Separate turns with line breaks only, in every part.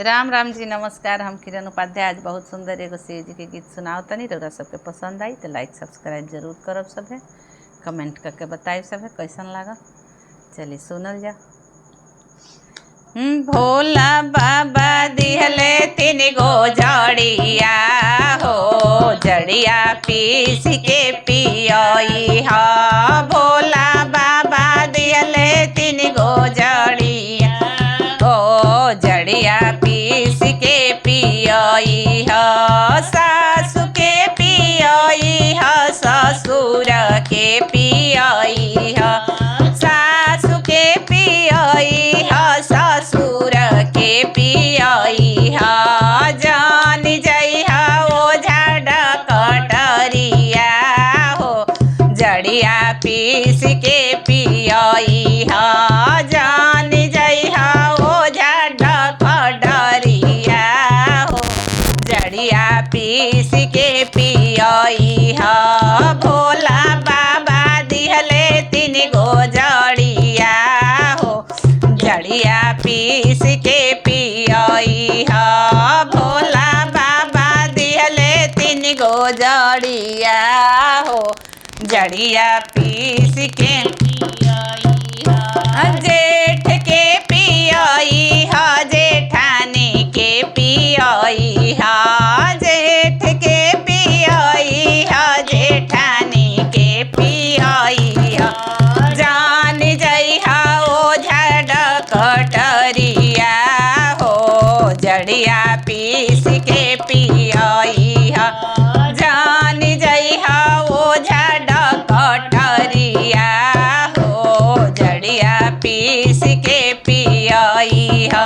राम राम जी नमस्कार। हम किरण उपाध्याय आज बहुत सुंदर एगो शिव जी के गीत सुनाओ तनी। रउरा सबके पसंद आई तो लाइक सब्सक्राइब जरूर करब। सभे कमेंट करके बताइब सभे कैसन लगा। चलिए सुनल जा। भोला बाबा दिहले 3 गो जड़िया हो, जड़िया पीस के पियई हा। भोला बाबा दिहले 3 गो जड़िया हो, जड़िया पीस के पियई हा। सासु के पियई हा, ससुर के पियई हा। सासु के पियई हा, ससुर के पियई हा। जान जइहा ओझा डकटरिया हो, जड़िया पीस के पियई हा। जान जइहा ओझा डकटरिया हो, जड़िया पीस के पियई हा। भोला बाबा दिहले 3 गो जड़िया हो, जड़िया पीस के पियई हा। भोला बाबा दिहले 3 गो जड़िया हो, जड़िया पीस के पियई हा। जेठ के पियई हा, जेठानी के पियई हा। जेठ के पियई हा, जेठानी के पियई हा। जान जइहा ओझा डकटरिया हो, जड़िया पीस के पियई हा। जान जइहा ओझा डकटरिया हो, जड़िया पीस के पियई हा।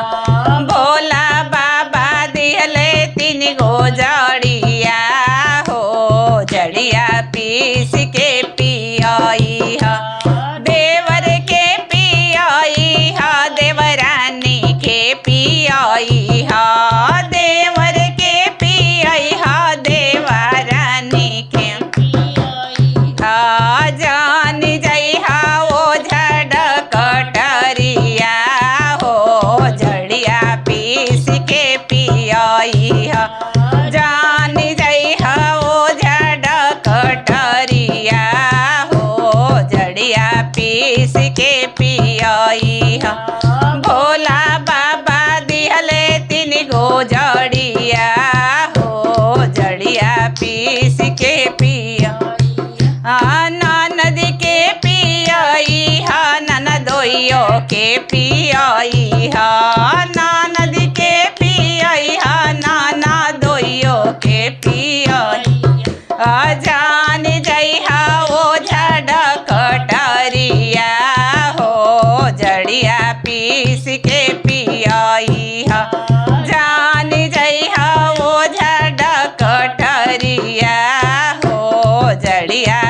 भोला बाबा दिहले 3 गो जड़िया हो, जड़िया पीस के पियई हा। देवर के पियई हा, देवरानी के पियई हा। देवर के पियई हा, देवरानी के पियई हा। जान जइहा ओझा डकटरिया हो, जड़िया पीस के पियई हा। जान जइहा ओझा डकटरिया हो, जड़िया पीस के पियई हा। भोला बाबा दिहले 3 गो जड़िया हो, जड़िया पीस के पियई हा। ननद के पियई हा, ननदोइयो के पियई हा। ननद के पियई हा, ननदोइयो के पियई हा। जान जइहा ओझा डकटरिया हो, जड़िया पीस के पियई हा। जान जइहा ओझा डकटरिया हो, जड़िया